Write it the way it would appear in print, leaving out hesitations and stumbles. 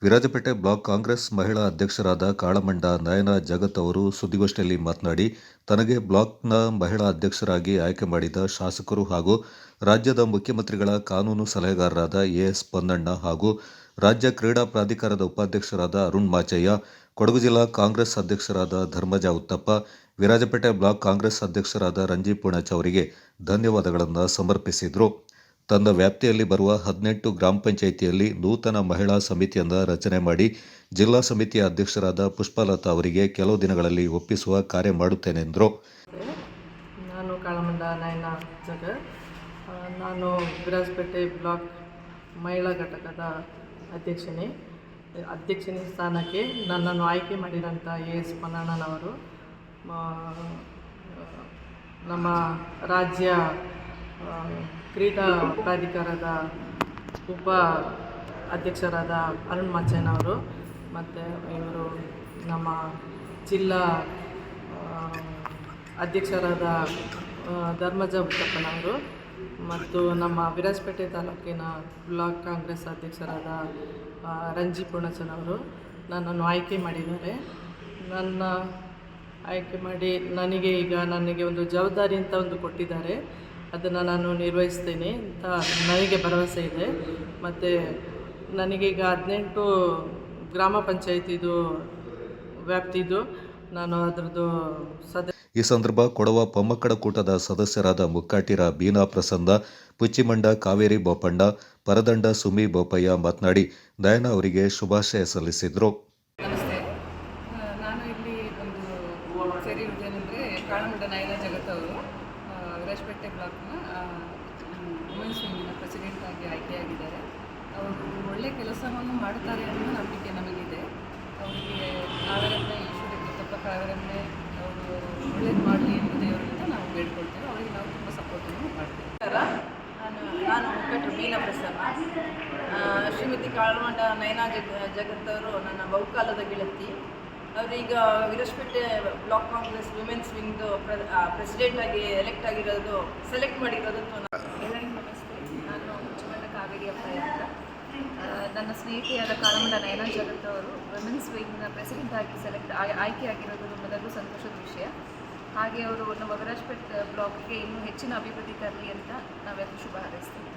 Virajpet block Congress ಮಹಿಳಾ ಅಧ್ಯಕ್ಷರಾದ ಕಾಳಮಂಡ ನಯನ ಜಗತ್ ಅವರು ಸುದ್ದಿಗೋಷ್ಠಿಯಲ್ಲಿ ಮಾತನಾಡಿ, ತನಗೆ ಬ್ಲಾಕ್ನ ಮಹಿಳಾ ಅಧ್ಯಕ್ಷರಾಗಿ ಆಯ್ಕೆ ಮಾಡಿದ ಶಾಸಕರು ಹಾಗೂ ರಾಜ್ಯದ ಮುಖ್ಯಮಂತ್ರಿಗಳ ಕಾನೂನು ಸಲಹೆಗಾರರಾದ ಎಎಸ್ ಪೊನ್ನಣ್ಣ ಹಾಗೂ ರಾಜ್ಯ ಕ್ರೀಡಾ ಪ್ರಾಧಿಕಾರದ ಉಪಾಧ್ಯಕ್ಷರಾದ ಅರುಣ್ ಮಾಚಯ್ಯ, ಕೊಡಗು ಜಿಲ್ಲಾ ಕಾಂಗ್ರೆಸ್ ಅಧ್ಯಕ್ಷರಾದ ಧರ್ಮಜ ಉತ್ತಪ್ಪ, ವಿರಾಜಪೇಟೆ ಬ್ಲಾಕ್ ಕಾಂಗ್ರೆಸ್ ಅಧ್ಯಕ್ಷರಾದ ರಂಜಿ ಪೂಣಚ್ ಅವರಿಗೆ ಧನ್ಯವಾದಗಳನ್ನು ಸಮರ್ಪಿಸಿದರು. ತನ್ನ ವ್ಯಾಪ್ತಿಯಲ್ಲಿ ಬರುವ 18 ಗ್ರಾಮ ಪಂಚಾಯಿತಿಯಲ್ಲಿ ನೂತನ ಮಹಿಳಾ ಸಮಿತಿಯನ್ನು ರಚನೆ ಮಾಡಿ ಜಿಲ್ಲಾ ಸಮಿತಿಯ ಅಧ್ಯಕ್ಷರಾದ ಪುಷ್ಪಲತಾ ಅವರಿಗೆ ಕೆಲವು ದಿನಗಳಲ್ಲಿ ಒಪ್ಪಿಸುವ ಕಾರ್ಯ ಮಾಡುತ್ತೇನೆಂದರು. ನಾನು ಕಾಳಮಂಡ ನಯನ ಜಗತ್. ನಾನು ವಿರಾಜಪೇಟೆ ಬ್ಲಾಕ್ ಮಹಿಳಾ ಘಟಕದ ಅಧ್ಯಕ್ಷನೇ ಸ್ಥಾನಕ್ಕೆ ನನ್ನನ್ನು ಆಯ್ಕೆ ಮಾಡಿದಂಥ ಎಎಸ್ ಪೊನ್ನಣ್ಣನವರು, ನಮ್ಮ ರಾಜ್ಯ ಕ್ರೀಡಾ ಪ್ರಾಧಿಕಾರದ ಉಪ ಅಧ್ಯಕ್ಷರಾದ ಅರುಣ್ ಮಾಚಯ್ಯನವರು, ಮತ್ತು ಇವರು ನಮ್ಮ ಜಿಲ್ಲಾ ಅಧ್ಯಕ್ಷರಾದ ಧರ್ಮಜ ಉತ್ತಪ್ಪನವರು, ಮತ್ತು ನಮ್ಮ ವಿರಾಜಪೇಟೆ ತಾಲೂಕಿನ ಬ್ಲಾಕ್ ಕಾಂಗ್ರೆಸ್ ಅಧ್ಯಕ್ಷರಾದ ರಂಜಿ ಪೂಣಚನವರು ನನ್ನನ್ನು ಆಯ್ಕೆ ಮಾಡಿದ್ದಾರೆ. ನನ್ನ ಆಯ್ಕೆ ಮಾಡಿ ನನಗೆ ಒಂದು ಜವಾಬ್ದಾರಿ ಅಂತ ಒಂದು ಕೊಟ್ಟಿದ್ದಾರೆ. ಅದನ್ನು ನಾನು ನಿರ್ವಹಿಸ್ತೇನೆ ಅಂತ ನನಗೆ ಭರವಸೆ ಇದೆ. ಮತ್ತು ನನಗೀಗ 18 ಗ್ರಾಮ ಪಂಚಾಯಿತಿದು ವ್ಯಾಪ್ತಿದು ನಾನು ಅದರದ್ದು ಈ ಸಂದರ್ಭ ಕೊಡವ ಪೊಮ್ಮಕ್ಕಳ ಕೂಟದ ಸದಸ್ಯರಾದ ಮುಕ್ಕಾಟಿರ ಬೀನಾ ಪ್ರಸನ್ನ, ಪುಚ್ಚಿಮಂಡ ಕಾವೇರಿ ಬೋಪಣ್ಣ, ಪರದಂಡ ಸುಮಿ ಬೋಪಯ್ಯ ಮಾತನಾಡಿ ನಯನ ಅವರಿಗೆ ಶುಭಾಶಯ ಸಲ್ಲಿಸಿದರು. ನಮಸ್ತೆ. ನಾನು ಇಲ್ಲಿ ಒಂದು ಸೇರಿರುವುದೇನೆಂದರೆ ಕಾಳಮಂಡ ನಯನ ಜಗತ್ ಅವರು ವಿರಾಜಪೇಟೆ ಬ್ಲಾಕ್ನ ವುಮೆನ್ಸ್ ವಿಂಗಿನ ಪ್ರೆಸಿಡೆಂಟ್ ಆಗಿ ಆಯ್ಕೆಯಾಗಿದ್ದಾರೆ. ಅವರು ಒಳ್ಳೆಯ ಕೆಲಸವನ್ನು ಮಾಡುತ್ತಾರೆ ಅನ್ನೋ ನಂಬಿಕೆ ನಮಗಿದೆ. ಅವರಿಗೆ ಕಾವೇರಮ್ಮೆ ಈಶ್ವರಿ ಉತ್ತಪ್ಪ ಕಾವೇರಮ್ಮೆ ಅವರು ಒಳ್ಳೇದು ಮಾಡಲಿ ಎಂದು ದೇವರಿಂದ ನಾವು ಬೇಡ್ಕೊಳ್ತೇವೆ. ಅವರಿಗೆ ನಾವು ತುಂಬ ಸಪೋರ್ಟನ್ನು ಮಾಡ್ತೇವೆ. ನಾನು ಮುಖಂಡರು ಬೀನಾ ಪ್ರಸನ್ನ. ಶ್ರೀಮತಿ ಕಾಳಮಂಡ ನಯನ ಜಗತ್ ಅವರು ನನ್ನ ಬಹುಕಾಲದ ಗೆಳತಿ. ಅವರೀಗ ವಿರಾಜಪೇಟೆ ಬ್ಲಾಕ್ ಕಾಂಗ್ರೆಸ್ ವುಮೆನ್ಸ್ ವಿಂಗ್ದು ಪ್ರೆಸಿಡೆಂಟಾಗಿ ಸೆಲೆಕ್ಟ್ ಮಾಡಿರೋದು. ಎಲ್ಲರಿಗೂ ನಮಸ್ತೆ. ನಾನು ಪುಚ್ಚಿಮಂಡ ಕಾವೇರಿ ಅಪ್ಪ ಅಂತ. ನನ್ನ ಸ್ನೇಹಿತೆಯಾದ ಕಾಳಮಂಡ ನಯನ ಜಗತ್ ಅವರು ವುಮೆನ್ಸ್ ವಿಂಗ್ನ ಪ್ರೆಸಿಡೆಂಟ್ ಆಗಿ ಆಯ್ಕೆಯಾಗಿರೋದು ನಮ್ಮೆಲ್ಲರಿಗೂ ಸಂತೋಷದ ವಿಷಯ. ಹಾಗೆ ಅವರು ನಮ್ಮ ವಿರಾಜಪೇಟೆ ಬ್ಲಾಕ್ಗೆ ಇನ್ನೂ ಹೆಚ್ಚಿನ ಅಭಿವೃದ್ಧಿ ತರಲಿ ಅಂತ ನಾವೆಲ್ಲರೂ ಶುಭ ಹಾರೈಸ್ತೀವಿ.